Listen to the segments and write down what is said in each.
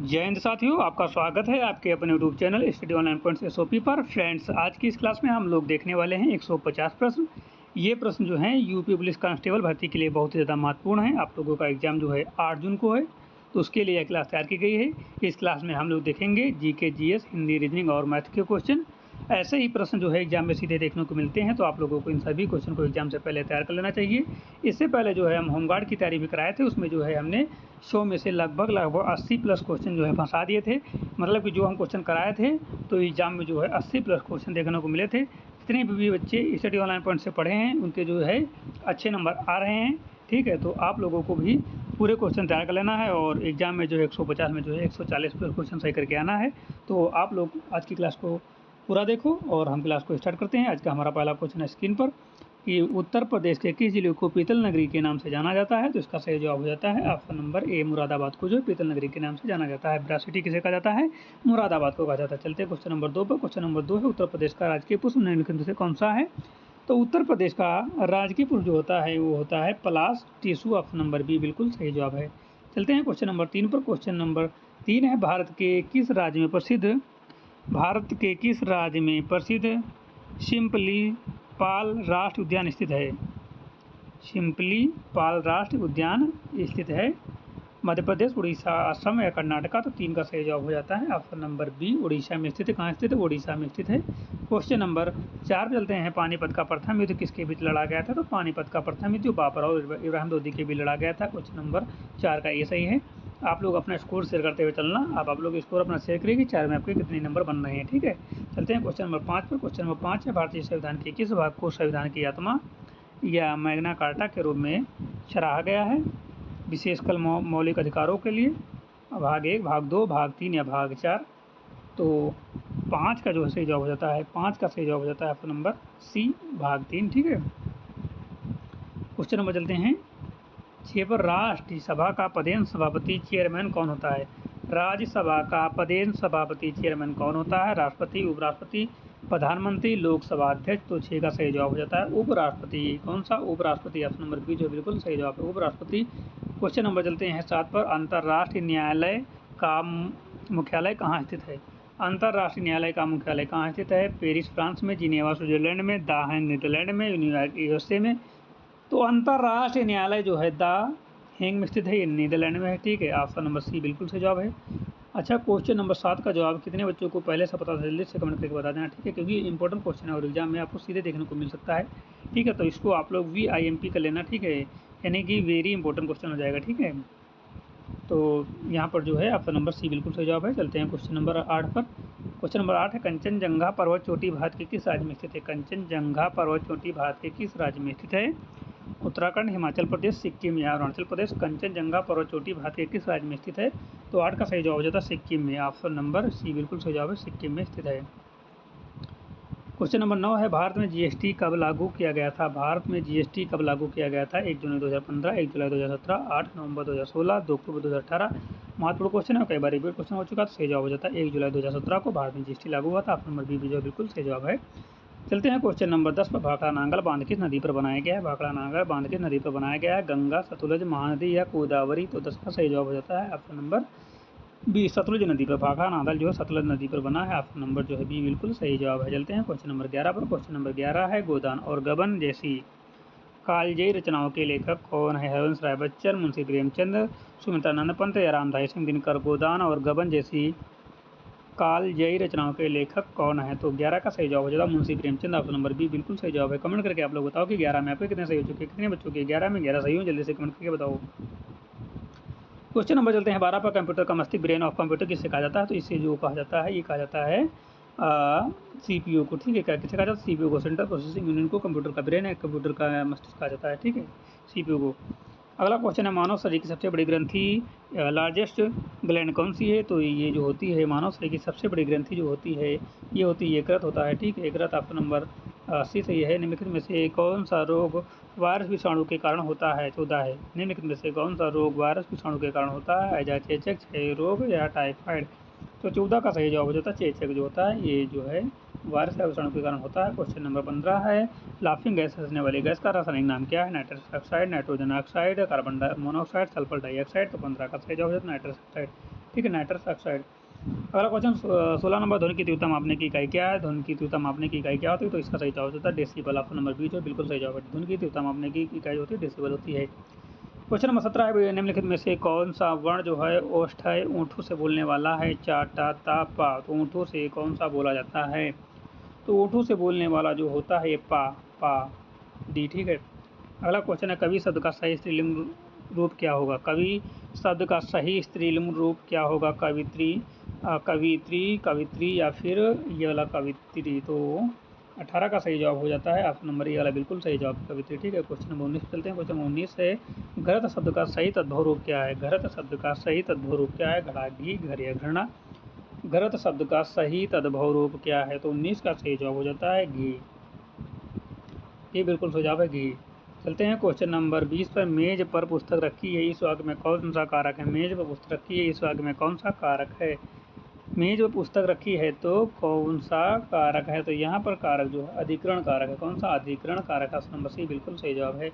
जय हिंद साथियों, आपका स्वागत है आपके अपने YouTube channel study online points SOP पर। फ्रेंड्स, आज की इस क्लास में हम लोग देखने वाले हैं 150 प्रश्न। ये प्रश्न जो हैं यूपी पुलिस कांस्टेबल भर्ती के लिए बहुत ही ज़्यादा महत्वपूर्ण है। आप लोगों का एग्जाम जो है 8 जून को है, तो उसके लिए यह क्लास तैयार की गई है। इस क्लास में हम लोग देखेंगे जीके, जीएस, हिंदी, रीजनिंग और मैथ के क्वेश्चन। ऐसे ही प्रश्न जो है एग्जाम में सीधे देखने को मिलते हैं, तो आप लोगों को इन सभी क्वेश्चन को एग्जाम से पहले तैयार कर लेना चाहिए। इससे पहले जो है हम होमगार्ड की तैयारी भी कराए थे, उसमें जो है हमने 100 में से लगभग 80 प्लस क्वेश्चन जो है फंसा दिए थे। मतलब कि जो हम क्वेश्चन कराए थे तो एग्जाम में जो है 80 प्लस क्वेश्चन देखने को मिले थे। जितने भी बच्चे स्टडी ऑनलाइन पॉइंट से पढ़े हैं उनके जो है अच्छे नंबर आ रहे हैं। ठीक है, तो आप लोगों को भी पूरे क्वेश्चन तैयार कर लेना है और एग्जाम में जो है 150 में जो है 140 प्लस क्वेश्चन सही करके आना है। तो आप लोग आज की क्लास को पूरा देखो और हम क्लास को स्टार्ट करते हैं। आज का हमारा पहला क्वेश्चन है स्क्रीन पर कि उत्तर प्रदेश के किस जिले को पीतल नगरी के नाम से जाना जाता है। तो इसका सही जवाब हो जाता है ऑप्शन नंबर ए, मुरादाबाद को जो पीतल नगरी के नाम से जाना जाता है। ब्रासिटी किसे कहा जाता है? मुरादाबाद को कहा जाता है। चलते हैं क्वेश्चन नंबर 2 पर। क्वेश्चन नंबर 2 है उत्तर प्रदेश का राजकीय पुष्प निम्नलिखित में से कौन सा है? तो उत्तर प्रदेश का राजकीय पुष्प जो होता है वो होता है पलाश टिशू। ऑप्शन नंबर बी बिल्कुल सही जवाब है। चलते हैं क्वेश्चन नंबर 3 पर। क्वेश्चन नंबर 3 है भारत के किस राज्य में प्रसिद्ध सिम्पली पाल राष्ट्रीय उद्यान स्थित है? सिम्पली पाल राष्ट्रीय उद्यान स्थित है मध्य प्रदेश, उड़ीसा, असम या कर्नाटका। तो 3 का सही जवाब हो जाता है ऑप्शन नंबर बी, उड़ीसा में स्थित है। कहाँ स्थित है? उड़ीसा में स्थित है। क्वेश्चन नंबर 4 पे चलते हैं। पानीपत का प्रथम युद्ध किसके बीच लड़ा गया था? तो पानीपत का प्रथम युद्ध बाबर और इब्राहिम लोदी के बीच लड़ा गया था। क्वेश्चन नंबर 4 का ये सही है। आप लोग अपना स्कोर शेयर करते हुए चलना। आप लोग स्कोर अपना शेयर करिए कि 4 में आपके कितने नंबर बन रहे हैं। ठीक है, चलते हैं क्वेश्चन नंबर 5 पर। क्वेश्चन नंबर 5 है भारतीय संविधान के किस भाग को संविधान की आत्मा या मैग्ना कार्टा के रूप में सराहा गया है? विशेषकर मौलिक अधिकारों के लिए। भाग 1, भाग 2, भाग 3 या भाग 4। तो 5 का जो है सही जवाब हो जाता है, 5 का सही जवाब हो जाता है ऑप्शन नंबर सी, भाग 3। ठीक है, क्वेश्चन नंबर चलते हैं 6 पर। राज्यसभा का पदेन सभापति चेयरमैन कौन होता है? राज्यसभा का पदेन सभापति चेयरमैन कौन होता है? राष्ट्रपति, उपराष्ट्रपति, प्रधानमंत्री, लोकसभा अध्यक्ष। तो 6 का सही जवाब हो जाता है उपराष्ट्रपति। कौन सा? उपराष्ट्रपति। ऑप्शन नंबर बी जो बिल्कुल सही जवाब है, उपराष्ट्रपति। क्वेश्चन नंबर चलते हैं 7 पर। अंतर्राष्ट्रीय न्यायालय का मुख्यालय कहाँ स्थित है? अंतर्राष्ट्रीय न्यायालय का मुख्यालय कहाँ स्थित है? पेरिस फ्रांस में, जिनेवा स्विट्जरलैंड में, द हेग नीदरलैंड में, न्यूयॉर्क यूएसए में। तो अंतर्राष्ट्रीय न्यायालय जो है द हेग में स्थित है, ये नीदरलैंड में है। ठीक है, ऑप्शन नंबर सी बिल्कुल सही जवाब है। अच्छा, क्वेश्चन नंबर 7 का जवाब कितने बच्चों को पहले से पता था? जल्दी से कमेंट करके बता देना। ठीक है, क्योंकि इंपॉर्टेंट क्वेश्चन है और एग्जाम में आपको सीधे देखने को मिल सकता है। ठीक है, तो इसको आप लोग VIMP कर लेना। ठीक है, यानी कि वेरी इंपॉर्टेंट क्वेश्चन हो जाएगा। ठीक है, तो यहाँ पर जो है ऑप्शन नंबर सी बिल्कुल सही जवाब है। चलते हैं क्वेश्चन नंबर 8 पर। क्वेश्चन नंबर 8 है कंचनजंगा पर्वत चोटी भारत के किस राज्य में स्थित है? कंचनजंगा पर्वत चोटी भारत के किस राज्य में स्थित है? उत्तराखंड, हिमाचल प्रदेश, सिक्किम या अरुणाचल प्रदेश। कंचनजंगा पर्वत चोटी भारत के किस राज्य में स्थित है? तो 8 का सही जवाब हो जाता है सिक्किम में। ऑप्शन नंबर सी बिल्कुल सही जवाब है, सिक्किम में स्थित है। क्वेश्चन नंबर 9 है भारत में GST कब लागू किया गया था? भारत में GST कब लागू किया गया था? 1 जुलाई 2015, 1 जुलाई 2017, 8 नवंबर 2016, 2 अक्टूबर 2018। महत्वपूर्ण क्वेश्चन है, कई बार रिपीट क्वेश्चन हो चुका, तो सही जवाब हो जाता है 1 जुलाई 2017 को भारत में GST लागू हुआ था। ऑप्शन नंबर बी जो बिल्कुल सही जवाब है। चलते हैं क्वेश्चन नंबर 10 पर। भाखड़ा नांगल बांध किस नदी पर बनाया गया है? भाखड़ा नांगल बांध किस नदी पर बनाया गया है? गंगा, सतलुज, महानदी या गोदावरी। तो 10 का सही जवाब हो जाता है ऑप्शन नंबर बी, सतलुज नदी पर। भाखड़ा नांगल जो है सतलुज नदी पर बना है। ऑप्शन नंबर जो है बी बिल्कुल सही जवाब है। चलते हैं क्वेश्चन नंबर 11 पर। क्वेश्चन नंबर 11 है गोदान और गबन जैसी कालजयी रचनाओं के लेखक कौन है? हरिवंश राय बच्चन, मुंशी प्रेमचंद, सुमित्रानंद पंत या रामधारी सिंह दिनकर। गोदान और गबन जैसी कालजयी रचनाओं के लेखक कौन है? तो 11 का सही जवाब हो जाएगा Munshi Premchand. Option number B बिल्कुल सही जवाब है। कमेंट करके आप लोग बताओ कि 11 में आपके कितने सही हो चुके हैं, कितने बच्चों के 11 में 11 सही हो, जल्दी से कमेंट करके बताओ। क्वेश्चन नंबर चलते हैं 12 पर। कंप्यूटर का मस्तिष्क, ब्रेन ऑफ कंप्यूटर किसे कहा जाता है? तो इसे जो कहा जाता है, ये कहा जाता है CPU को। ठीक है, क्या किसे कहा जाता है? CPU को, सेंट्रल प्रोसेसिंग यूनिट को। कंप्यूटर का ब्रेन है, कंप्यूटर का मस्तिष्क कहा जाता है। ठीक है, CPU को। अगला क्वेश्चन है मानव शरीर की सबसे बड़ी ग्रंथि लार्जेस्ट ग्लैंड कौन सी है? तो ये जो होती है मानव शरीर की सबसे बड़ी ग्रंथि जो होती है ये होती है यकृत होता है। ठीक है, यकृत। ऑप्शन नंबर सी सही है। निम्नलिखित में से कौन सा रोग वायरस विषाणु के कारण होता है? 14 है। निम्नलिखित में से कौन सा रोग वायरस विषाणु के कारण होता है? हैजा, चेचक, क्षय रोग या टाइफाइड। तो 14 का सही जवाब हो जाता है चेचक जो होता है, ये जो है वायरस या विषाणु के कारण होता है। क्वेश्चन नंबर 15 है लाफिंग गैस, हंसने वाली गैस का रासायनिक नाम क्या है? Nitrous oxide, nitrogen oxide, carbon monoxide, sulphur dioxide. तो 15 का सही जवाब हो जाता है नाइट्रस ऑक्साइड। ठीक है, नाइट्रस ऑक्साइड। अगला क्वेश्चन 16 नंबर, ध्वनि की तीव्रता मापने की इकाई क्या है? ध्वनि की तीव्रता मापने की इकाई क्या होती है? तो इसका सही जवाब होता है डेसिबल। ऑप्शन नंबर बी जो बिल्कुल सही जवाब है। ध्वनि की तीव्रता मापने की इकाई होती है डेसिबल होती है। क्वेश्चन नंबर 17 है, निम्नलिखित में से कौन सा वर्ण जो है ओष्ठ है, ऊँटों से बोलने वाला है? चा टा ता पा। तो ऊँटों से कौन सा बोला जाता है? तो ऊँटों से बोलने वाला जो होता है ये पा, पा, डी। ठीक है। अगला क्वेश्चन है, कवि शब्द का सही स्त्रीलिंग रूप क्या होगा? कवि शब्द का सही स्त्रीलिंग रूप क्या होगा? कवित्री, कवित्री, कवित्री या फिर ये वाला कवित्री। तो 18 का सही जवाब हो जाता है ऑप्शन नंबर ये वाला बिल्कुल सही जवाब कवित्री। ठीक है। क्वेश्चन नंबर 19 चलते हैं। क्वेश्चन 19 है, घृत शब्द का सही तद्भव रूप क्या है? घृत शब्द का सही तद्भव रूप क्या है? घड़ा, घी, घर या घृणा। घृत शब्द का सही तद्भव रूप क्या है? तो 19 का सही जवाब हो जाता है घी। ये बिल्कुल सही जवाब है घी। चलते हैं क्वेश्चन नंबर 20 पर, मेज पर पुस्तक रखी है, इस वाक्य में कौन सा कारक है? मेज पर पुस्तक रखी है, इस वाक्य में कौन सा कारक है? मेज पर पुस्तक रखी है तो कौन सा कारक है? तो यहाँ पर कारक जो है अधिकरण कारक है। कौन सा? अधिकरण कारक। ऑप्शन नंबर सी बिल्कुल सही जवाब है।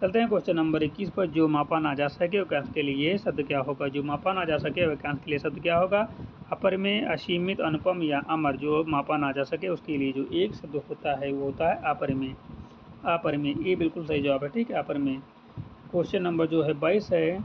चलते हैं क्वेश्चन नंबर 21 पर, जो मापा ना जा सके वाक्यांश के लिए शब्द क्या होगा? जो मापा ना जा सके वाक्यांश के लिए शब्द क्या होगा? अपरिमेय, असीमित, अनुपम या अमर। जो मापा ना जा सके उसके लिए जो एक शब्द होता है वो होता है अपरिमेय। अपरिमेय, ये बिल्कुल सही जवाब है। ठीक है, अपरिमेय। क्वेश्चन नंबर जो है 22 है,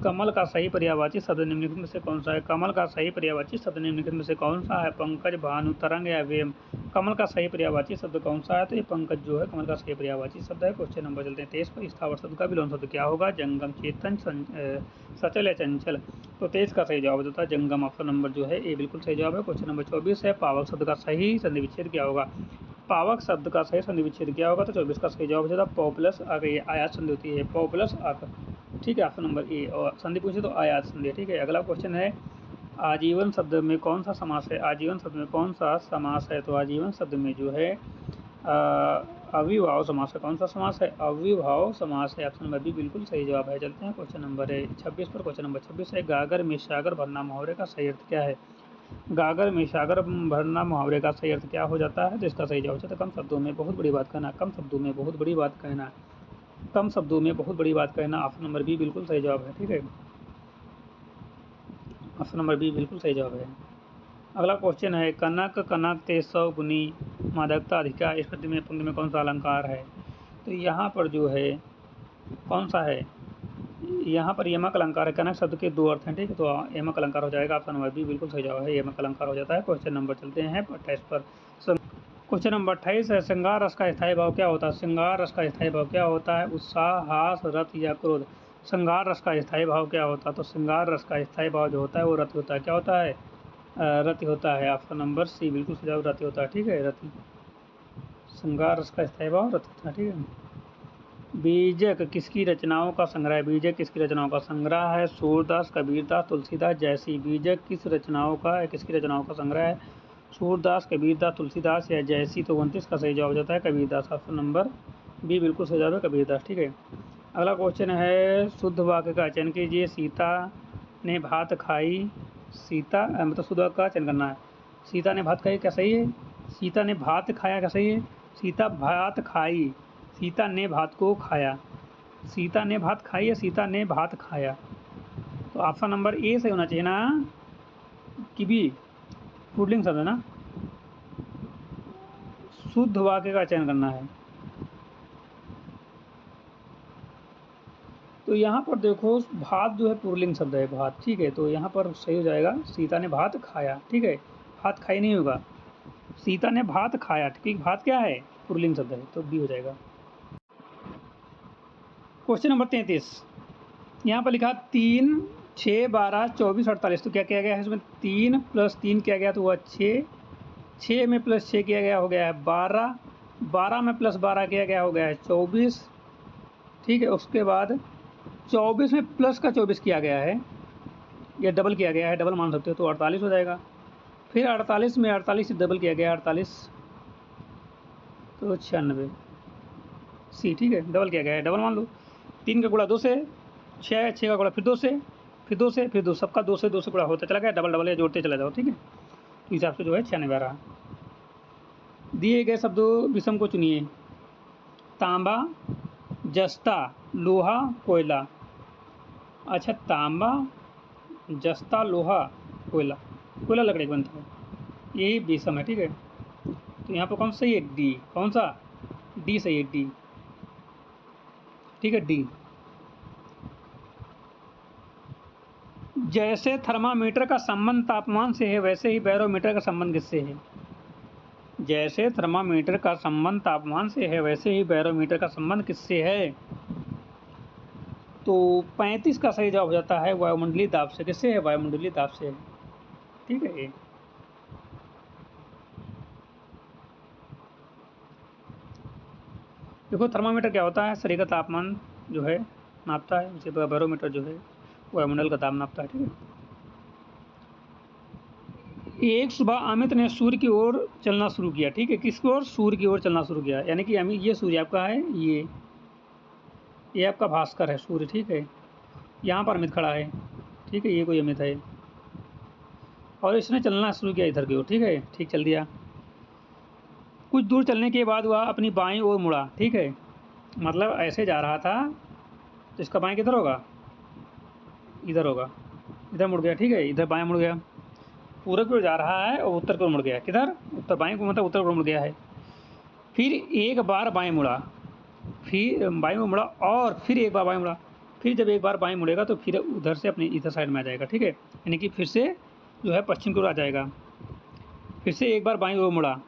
कमल का सही पर्यायवाची शब्द निम्नलिखित में से कौन सा है? कमल का सही पर्यायवाची शब्द निम्नलिखित में से कौन सा है? पंकज, भानु, तरंग या वेम। कमल का सही पर्यायवाची शब्द कौन सा है? तो ये पंकज जो है कमल का सही पर्यायवाची शब्द है। क्वेश्चन नंबर चलते हैं 23 पर, स्थावर शब्द का विलोम शब्द क्या होगा? जंगम, चेतन, सचल या चंचल। तो 23 का सही जवाब होता है जंगम। ऑप्शन नंबर जो है ये बिल्कुल सही जवाब है। क्वेश्चन नंबर 24 है, पावक शब्द का सही संधि विच्छेद क्या होगा? पावक शब्द का सही संधि विच्छेद क्या होगा? तो 24 का सही जवाब हो जाता है पौ प्लस अक। ये आयात संधि होती है, पौ प्लस अक। ठीक है, ऑप्शन नंबर ए। और संधि पूछे तो आयात संधि। ठीक है। अगला क्वेश्चन है, आजीवन शब्द में कौन सा समास है? आजीवन शब्द में कौन सा समास है? तो आजीवन शब्द में जो है अविभाव समास है। कौन सा समास है? अविभाव समास है। ऑप्शन नंबर बी बिल्कुल सही जवाब है। चलते हैं क्वेश्चन नंबर 26 पर। क्वेश्चन नंबर 26 है, गागर में सागर भरना मुहावरे का सही अर्थ क्या है? गागर में सागर भरना मुहावरे का सही अर्थ क्या हो जाता है? तो इसका सही जवाब होता है कम शब्दों में बहुत बड़ी बात कहना। कम शब्दों में बहुत बड़ी बात कहना। कम शब्दों में बहुत बड़ी बात कहना। ऑप्शन नंबर बी बिल्कुल सही जवाब है। ठीक है, ऑप्शन नंबर बी बिल्कुल सही जवाब है। अगला क्वेश्चन है, कनक कनक ते 100 गुनी मादकता अधिका, इस पंक्ति में कौन सा अलंकार है? तो यहाँ पर जो है कौन सा है? यहाँ पर यमक अलंकार है। कनक शब्द के दो अर्थ हैं। ठीक है, तो यमक अलंकार हो जाएगा। ऑप्शन नंबर बी बिल्कुल सही जवाब है, यमक अलंकार हो जाता है। क्वेश्चन नंबर चलते हैं 28 पर। क्वेश्चन नंबर 28 है, श्रृंगार रस का स्थायी भाव क्या होता है? श्रृंगार रस का स्थायी भाव क्या होता है? उत्साह, हास, रथ या क्रोध। श्रृंगार रस का स्थायी भाव क्या होता है? तो श्रृंगार रस का स्थायी भाव जो होता है वो रति होता है। क्या होता है? रति होता है। ऑप्शन नंबर सी बिल्कुल सही जवाब रति होता है। ठीक है, रति। श्रृंगार रस का स्थायी भाव रति होता है। ठीक है। बीजक किसकी रचनाओं का संग्रह है? बीजक किसकी रचनाओं का संग्रह है? सूरदास, कबीरदास, तुलसीदास, जयसी। बीजक किस रचनाओं का है? किसकी रचनाओं का संग्रह है? सूरदास, कबीरदास, तुलसीदास या जयसी। तो 29 का सही जवाब हो जाता है कबीरदास। ऑप्शन नंबर बी बिल्कुल सही जवाब है कबीरदास। ठीक है। अगला क्वेश्चन है, शुद्ध वाक्य का चयन कीजिए। सीता ने भात खाई। सीता मतलब शुद्ध वाक्य का चयन करना है। सीता ने भात खाई क्या सही है? सीता ने भात खाया क्या सही है? सीता भात खाई। सीता ने भात को खाया। सीता ने भात खाई या सीता ने भात खाया? तो ऑप्शन नंबर ए सही होना चाहिए ना, कि बी? पुल्लिंग शब्द है ना, शुद्ध वाक्य का चयन करना है। तो यहाँ पर देखो भात जो है पुल्लिंग शब्द है, भात। ठीक है, तो यहाँ पर सही हो जाएगा सीता ने भात खाया। ठीक है, भात खाई नहीं होगा, सीता ने भात खाया क्योंकि भात क्या है? पुल्लिंग शब्द है, तो बी हो जाएगा। क्वेश्चन नंबर 33, यहाँ पर लिखा 3, 6, 12, 24, 48। तो क्या किया गया है इसमें? 3 + 3 किया गया तो वह 6, 6 में +6 किया गया हो गया है 12, 12 में +12 किया गया हो गया है 24। ठीक है, उसके बाद 24 में प्लस का 24 किया गया है, या डबल किया गया है, डबल मान सकते हो, तो 48 हो जाएगा। फिर 48 में 48 से डबल किया गया 48, तो 96 सी। ठीक है, डबल किया गया है, डबल मान लो। 3 का गुणा 2 से, 6, 6 का गुणा फिर 2 से, फिर 2 से, फिर 2, सबका 2 से 2 से गुणा होता चला गया, डबल डबल या जोड़ते चला जाओ। ठीक है, तो हिसाब से जो है 96 आ रहा। दिए गए शब्दों विषम को चुनिए। तांबा, जस्ता, लोहा, कोयला। अच्छा, तांबा जस्ता लोहा कोयला, कोयला लकड़ी का बनता है, यही विषम है। ठीक है, तो यहाँ पर कौन सा सही है? डी। कौन सा? डी सही है, डी। ठीक है, डी। जैसे थर्मामीटर का संबंध तापमान से है वैसे ही बैरोमीटर का संबंध किससे है? जैसे थर्मामीटर का संबंध तापमान से है वैसे ही बैरोमीटर का संबंध किससे है? तो 35 का सही जवाब हो जाता है वायुमंडलीय दाब से। किससे है? वायुमंडलीय दाब से। ठीक है, ये देखो थर्मामीटर क्या होता है? शरीर का तापमान जो है नापता है, उसी प्रकार बैरोमीटर जो है वायुमंडल का दाब नापता है। ठीक है, एक सुबह अमित ने सूर्य की ओर चलना शुरू किया। ठीक है, किसकी ओर? सूर्य की ओर चलना शुरू किया, यानी कि अमित, ये सूर्य आपका है, ये आपका भास्कर है सूर्य। ठीक है, यहाँ पर अमित खड़ा है। ठीक है, ये कोई अमित है और इसने चलना शुरू किया इधर की ओर। ठीक है, ठीक चल दिया। कुछ दूर चलने के बाद वह अपनी बाईं ओर मुड़ा। ठीक है, मतलब ऐसे जा रहा था तो इसका बाएं किधर होगा? इधर होगा, इधर मुड़ गया। ठीक है, इधर बाएं मुड़ गया, पूरब की ओर जा रहा है और उत्तर की ओर मुड़ गया। किधर? उत्तर, बाएं को मतलब उत्तर की ओर मुड़ गया है। फिर एक बार बाएं मुड़ा, फिर बाएं में मुड़ा और फिर एक बार बाएं मुड़ा। फिर जब एक बार बाएं मुड़ेगा तो फिर उधर से अपने इधर साइड में आ जाएगा। ठीक है, यानी कि फिर से जो है पश्चिम की ओर आ जाएगा। फिर से एक बार बाईं ओर मुड़ा,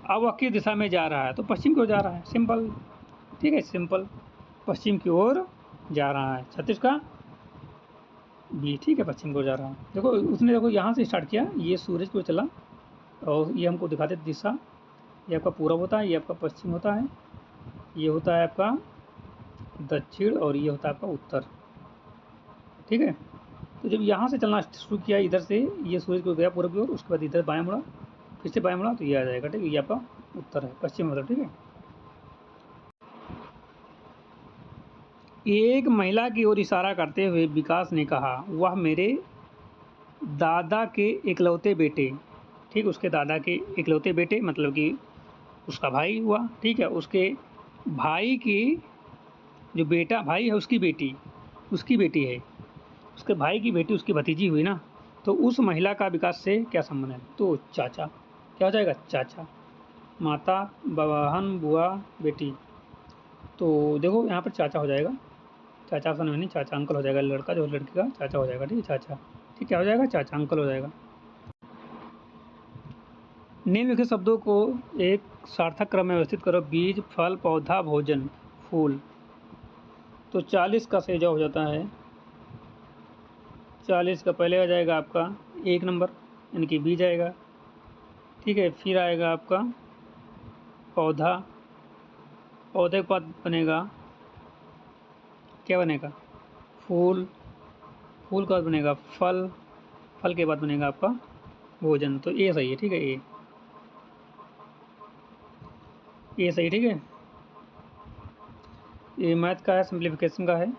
अब वह किस दिशा में जा रहा है? तो पश्चिम की ओर जा रहा है, सिंपल। ठीक है, सिंपल, पश्चिम की ओर जा रहा है। 36 का बी। ठीक है, पश्चिम की ओर जा रहा है। देखो उसने, देखो यहाँ से स्टार्ट किया, ये सूरज की ओर चला और ये हमको दिखाते दिशा, ये आपका पूरब होता है, ये आपका पश्चिम होता है, ये होता है आपका दक्षिण और ये होता है आपका उत्तर। ठीक है, तो जब यहाँ से चलना शुरू किया इधर से, ये सूरज को गया पूरब की ओर, उसके बाद इधर बाएं मुड़ा, फिर से बाएं मुड़ा तो ये आ जाएगा। ठीक है, ये आपका उत्तर है, पश्चिम मतलब। ठीक है, एक महिला की ओर इशारा करते हुए विकास ने कहा, वह मेरे दादा के इकलौते बेटे। ठीक, उसके दादा के इकलौते बेटे मतलब कि उसका भाई हुआ। ठीक है, उसके भाई की जो बेटा भाई है उसकी बेटी है, उसके भाई की बेटी उसकी भतीजी हुई ना, तो उस महिला का विकास से क्या संबंध है? तो चाचा। क्या हो जाएगा? चाचा। माता, बहन, बुआ, बेटी, तो देखो यहाँ पर चाचा हो जाएगा। चाचा ऑप्शन में नहीं, चाचा अंकल हो जाएगा, लड़का जो लड़की का चाचा हो जाएगा। ठीक है, चाचा। ठीक, क्या हो जाएगा? चाचा अंकल हो जाएगा। निम्नलिखित शब्दों को एक सार्थक क्रम में व्यवस्थित करो। बीज, फल, पौधा, भोजन, फूल। तो 40 का सही जवाब हो जाता है, 40 का पहले आ जाएगा आपका 1 नंबर, यानी कि बीज आएगा। ठीक है, फिर आएगा आपका पौधा, पौधे के बाद बनेगा, क्या बनेगा? फूल, फूल के बाद बनेगा फल, फल के बाद बनेगा आपका भोजन। तो ये सही है। ठीक है, ये सही। ठीक है, ये मैथ का है, सिंप्लीफिकेशन का है।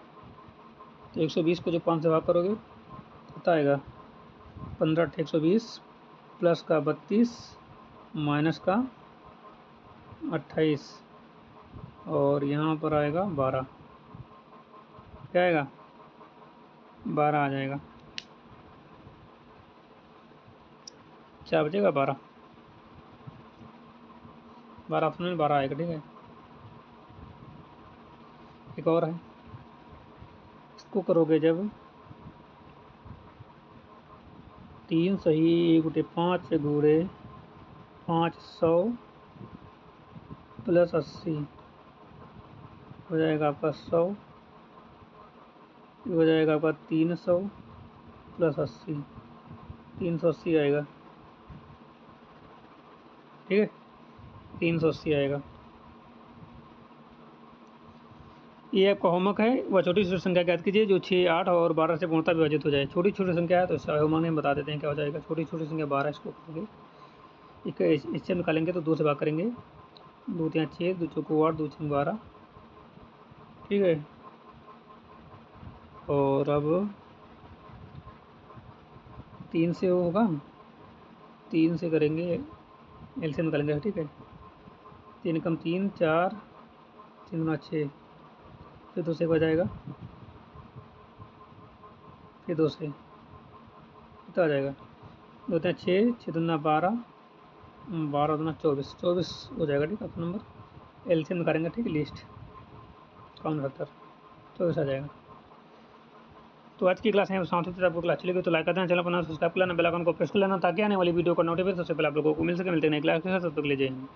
तो 120 को जो 5 से भाग करोगे कितना आएगा? 15 × 120 प्लस का 32 माइनस का 28 और यहाँ पर आएगा 12। क्या आएगा? 12 आ जाएगा। क्या बचेगा? 12, 12 ऑप्शन में 12 आएगा। ठीक है, एक और है, इसको करोगे जब 3 सही 1 गुटे 5 से गुणे 500 प्लस 80 हो जाएगा आपका 100, हो जाएगा आपका 300 प्लस 80, 380 आएगा। ठीक है, 380 आएगा। ये आपका होमवर्क है। वह छोटी छोटी संख्या ज्ञात कीजिए जो 6, 8 और 12 से पूर्णतः विभाजित हो जाए। छोटी छोटी संख्या है तो इसका होमवर्क में बता देते हैं क्या हो जाएगा। छोटी छोटी संख्या 12, इसको करेंगे, इससे निकालेंगे तो 2 से भाग करेंगे, 2 × 6, 2 × 4 8, 2 × 12। ठीक है, और अब 3 से वो होगा, 3 से करेंगे, एलसीएम निकालेंगे। ठीक है, 3 कम 3 4, 3 गुना 6, फिर 2 से हो जाएगा, फिर 2 से कितना आ जाएगा, 2 दूना 6, 6 दूना 12, 12 दूना 24, 24 हो जाएगा। ठीक है, ऑप्शन नंबर एलसीएम करेंगे। ठीक है, लिस्ट 69, 24 आ जाएगा। तो आज की क्लास यहाँ समाप्त होती है। आपको क्लास अच्छी लगी तो लाइक कर देना, चैनल पर सब्सक्राइब कर लेना, बेल आइकन को प्रेस कर लेना ताकि आने वाली वीडियो का नोटिफिकेशन सबसे पहले आप लोगों को मिल सके। मिलते हैं नई क्लास के साथ, तब तक के लिए जय हिंद।